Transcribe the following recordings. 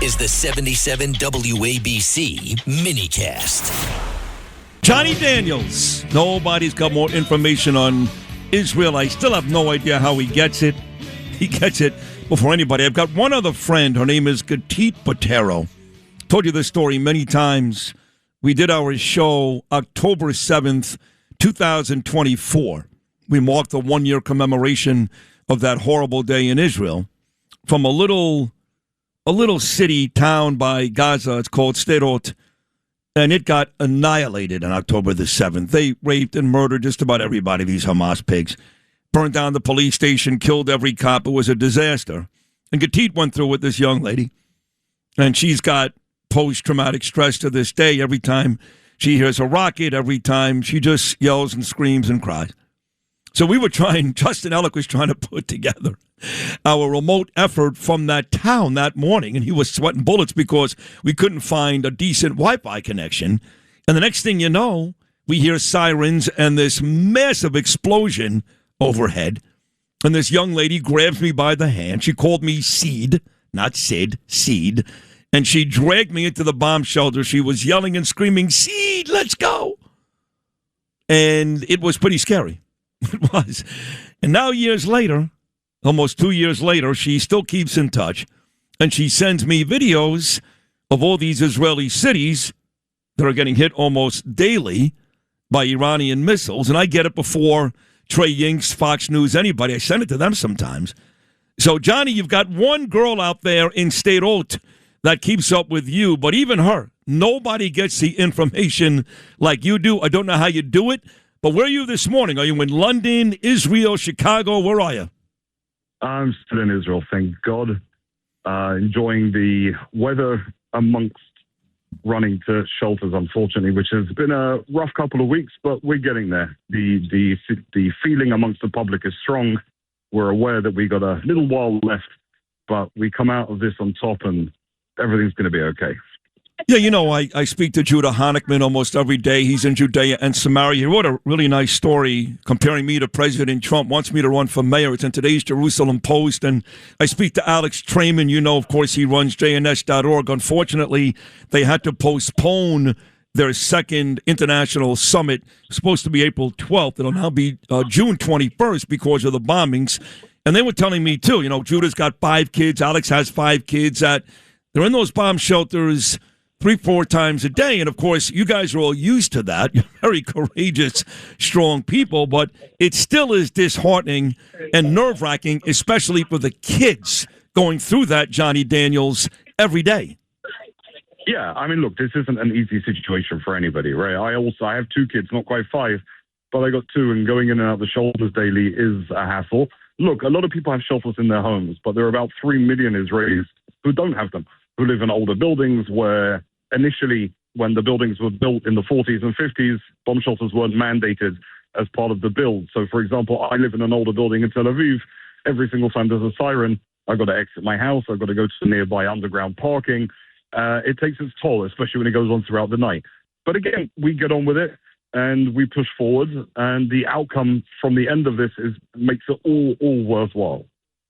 is the 77 WABC minicast. Jonny Daniels. Nobody's got more information on Israel. I still have no idea how he gets it. He gets it before anybody. I've got one other friend. Her name is Gatit Botero. Told you this story many times. We did our show October 7th, 2024. We marked the one-year commemoration of that horrible day in Israel. From a little city town by Gaza. It's called Sderot. And it got annihilated on October the 7th. They raped and murdered just about everybody, these Hamas pigs. Burned down the police station, killed every cop. It was a disaster. And Gatit went through with this young lady. And she's got post-traumatic stress to this day. Every time she hears a rocket, every time she just yells and screams and cries. So we were trying, Justin Ellick was trying to put together our remote effort from that town that morning, and he was sweating bullets because we couldn't find a decent Wi-Fi connection. And the next thing you know, we hear sirens and this massive explosion overhead, and this young lady grabs me by the hand. She called me Seed, not Sid, Seed, and she dragged me into the bomb shelter. She was yelling and screaming, "Seed, let's go!" And it was pretty scary. It was. And now years later, almost 2 years later, she still keeps in touch. And she sends me videos of all these Israeli cities that are getting hit almost daily by Iranian missiles. And I get it before Trey Yingst, Fox News, anybody. I send it to them sometimes. So, Johnny, you've got one girl out there in Sderot that keeps up with you. But even her, nobody gets the information like you do. I don't know how you do it. But where are you this morning? Are you in London, Israel, Chicago? Where are you? I'm still in Israel, thank God. Enjoying the weather amongst running to shelters, unfortunately, which has been a rough couple of weeks, but we're getting there. The feeling amongst the public is strong. We're aware that we got a little while left, but we come out of this on top and everything's going to be okay. Yeah, you know, I speak to Judah Honickman almost every day. He's in Judea and Samaria. He wrote a really nice story comparing me to President Trump, wants me to run for mayor. It's in today's Jerusalem Post. And I speak to Alex Trayman. You know, of course, he runs jns.org. Unfortunately, they had to postpone their second international summit. It's supposed to be April 12th. It'll now be June 21st because of the bombings. And they were telling me, too, you know, Judah's got 5 kids. Alex has 5 kids. That they're in those bomb shelters 3-4 times a day. And, of course, you guys are all used to that. You're very courageous, strong people. But it still is disheartening and nerve-wracking, especially for the kids going through that, Jonny Daniels, every day. Yeah, I mean, look, this isn't an easy situation for anybody, right? I have 2 kids, not quite 5, but I got 2, and going in and out of the shelters daily is a hassle. Look, a lot of people have shelters in their homes, but there are about 3 million Israelis who don't have them, who live in older buildings where initially, when the buildings were built in the 40s and 50s, bomb shelters weren't mandated as part of the build. So, for example, I live in an older building in Tel Aviv. Every single time there's a siren, I've got to exit my house. I've got to go to nearby underground parking. It takes its toll, especially when it goes on throughout the night. But again, we get on with it and we push forward. And the outcome from the end of this makes it all worthwhile.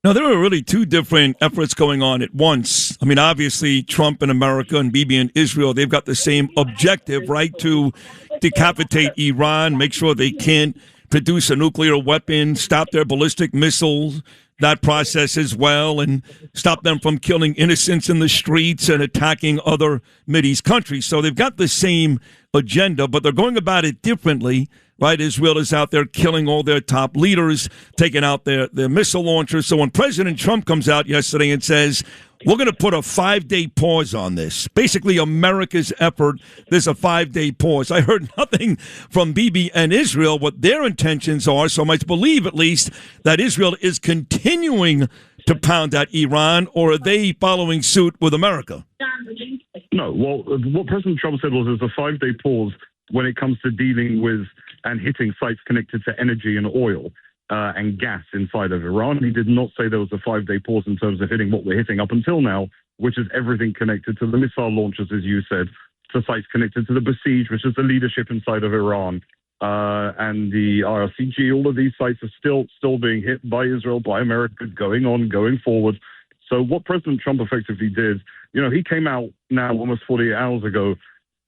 Now, there are really 2 different efforts going on at once. I mean, obviously, Trump in America and Bibi in Israel, they've got the same objective, right, to decapitate Iran, make sure they can't produce a nuclear weapon, stop their ballistic missiles, that process as well, and stop them from killing innocents in the streets and attacking other Mideast countries. So they've got the same agenda, but they're going about it differently. Right, Israel is out there killing all their top leaders, taking out their missile launchers. So when President Trump comes out yesterday and says, we're going to put a 5-day pause on this, basically America's effort, there's a 5-day pause. I heard nothing from Bibi and Israel, what their intentions are. So I might believe at least that Israel is continuing to pound at Iran, or are they following suit with America? No, well, what President Trump said was there's a 5-day pause when it comes to dealing with and hitting sites connected to energy and oil and gas inside of Iran. He did not say there was a 5-day pause in terms of hitting what we're hitting up until now, which is everything connected to the missile launchers, as you said, to sites connected to the Besiege, which is the leadership inside of Iran, and the IRCG. All of these sites are still being hit by Israel, by America, going forward. So what President Trump effectively did, he came out now almost 48 hours ago,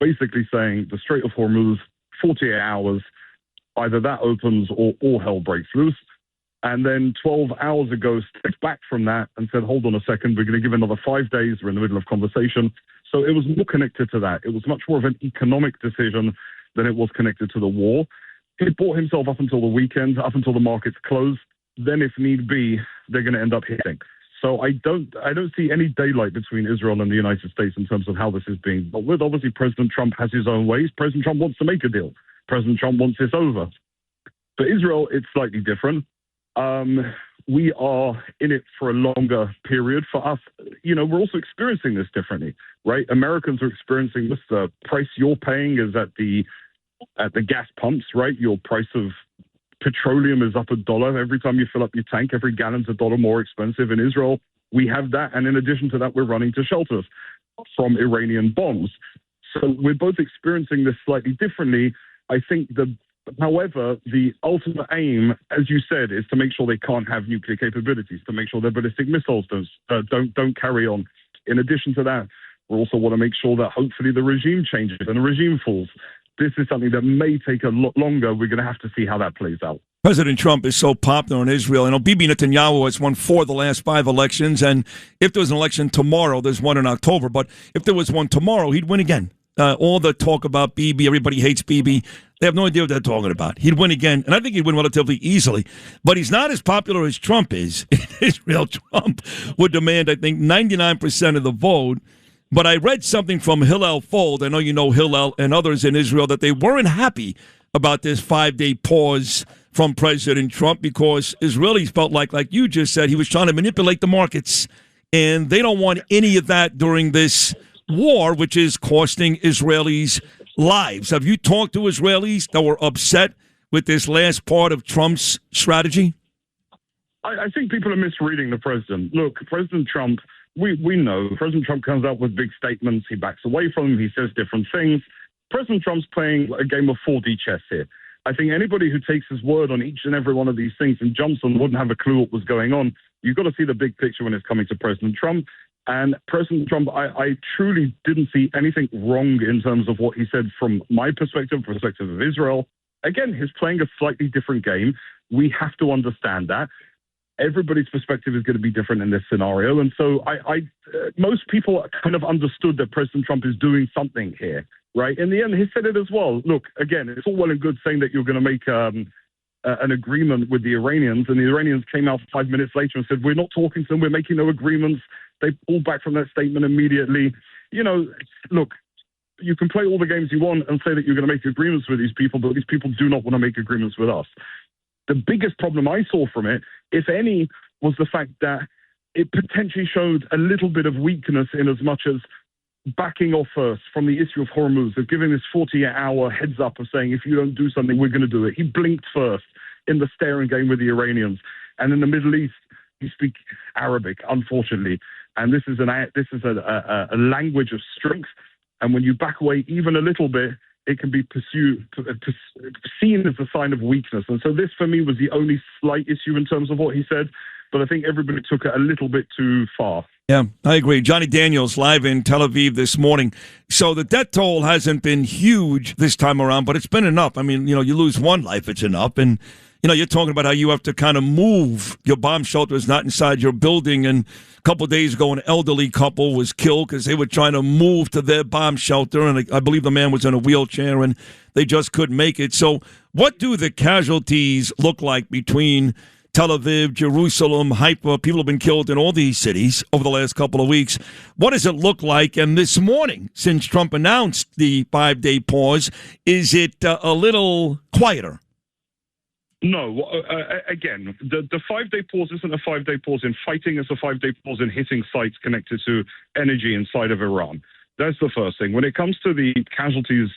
basically saying the Strait of Hormuz, 48 hours, either that opens or all hell breaks loose. And then 12 hours ago, stepped back from that and said, hold on a second, we're going to give another 5 days. We're in the middle of conversation. So it was more connected to that. It was much more of an economic decision than it was connected to the war. He bought himself up until the weekend, up until the markets close. Then, if need be, they're going to end up hitting. So I don't see any daylight between Israel and the United States in terms of how this is being dealt with. Obviously, President Trump has his own ways. President Trump wants to make a deal. President Trump wants this over. For Israel, it's slightly different. We are in it for a longer period. For us, we're also experiencing this differently, right? Americans are experiencing this. The price you're paying is at the gas pumps, right? Your price of petroleum is up $1 every time you fill up your tank. Every gallon's $1 more expensive. In Israel, we have that, and in addition to that, we're running to shelters from Iranian bombs. So we're both experiencing this slightly differently. I think however, the ultimate aim, as you said, is to make sure they can't have nuclear capabilities, to make sure their ballistic missiles don't carry on. In addition to that, we also want to make sure that hopefully the regime changes and the regime falls. This is something that may take a lot longer. We're going to have to see how that plays out. President Trump is so popular in Israel. Bibi Netanyahu has won 4 of the last 5 elections, and if there was an election tomorrow, there's one in October, but if there was one tomorrow, he'd win again. All the talk about Bibi, everybody hates Bibi. They have no idea what they're talking about. He'd win again, and I think he'd win relatively easily. But he's not as popular as Trump is. In Israel, Trump would demand, I think, 99% of the vote. But I read something from Hillel Fold. I know you know Hillel and others in Israel that they weren't happy about this 5-day pause from President Trump because Israelis felt like you just said, he was trying to manipulate the markets. And they don't want any of that during this war, which is costing Israelis lives. Have you talked to Israelis that were upset with this last part of Trump's strategy? I think people are misreading the president. Look, President Trump, we know President Trump comes out with big statements. He backs away from them. He says different things. President Trump's playing a game of 4D chess here. I think anybody who takes his word on each and every one of these things and jumps on wouldn't have a clue what was going on. You've got to see the big picture when it's coming to President Trump. And President Trump, I truly didn't see anything wrong in terms of what he said from my perspective of Israel. Again, he's playing a slightly different game. We have to understand that. Everybody's perspective is going to be different in this scenario. And so most people kind of understood that President Trump is doing something here, right? In the end, he said it as well. Look, again, it's all well and good saying that you're going to make an agreement with the Iranians, and the Iranians came out 5 minutes later and said, we're not talking to them, we're making no agreements. They pulled back from that statement immediately. Look, you can play all the games you want and say that you're going to make agreements with these people, but these people do not want to make agreements with us. The biggest problem I saw from it, if any, was the fact that it potentially showed a little bit of weakness in as much as backing off first from the issue of Hormuz, of giving this 48-hour heads up of saying, if you don't do something, we're going to do it. He blinked first in the staring game with the Iranians. And in the Middle East, you speak Arabic, unfortunately. And this is a language of strength. And when you back away even a little bit, it can be seen as a sign of weakness. And so this, for me, was the only slight issue in terms of what he said. But I think everybody took it a little bit too far. Yeah, I agree. Jonny Daniels live in Tel Aviv this morning. So the death toll hasn't been huge this time around, but it's been enough. I mean, you lose one life, it's enough. And, you're talking about how you have to kind of move. Your bomb shelter is not inside your building. And a couple of days ago, an elderly couple was killed because they were trying to move to their bomb shelter. And I believe the man was in a wheelchair and they just couldn't make it. So what do the casualties look like between Tel Aviv, Jerusalem, Haifa? People have been killed in all these cities over the last couple of weeks. What does it look like? And this morning, since Trump announced the 5-day pause, is it a little quieter? No. Again, the 5-day pause isn't a 5-day pause in fighting. It's a 5-day pause in hitting sites connected to energy inside of Iran. That's the first thing. When it comes to the casualties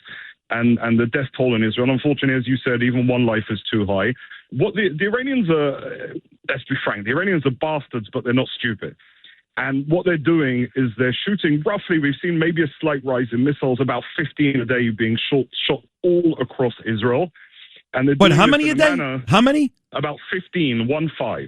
and the death toll in Israel, unfortunately, as you said, even one life is too high. What the Iranians are, let's be frank, the Iranians are bastards, but they're not stupid. And what they're doing is they're shooting roughly, we've seen maybe a slight rise in missiles, about 15 a day being shot all across Israel. And but how many a day? How many? About 15, 1-5.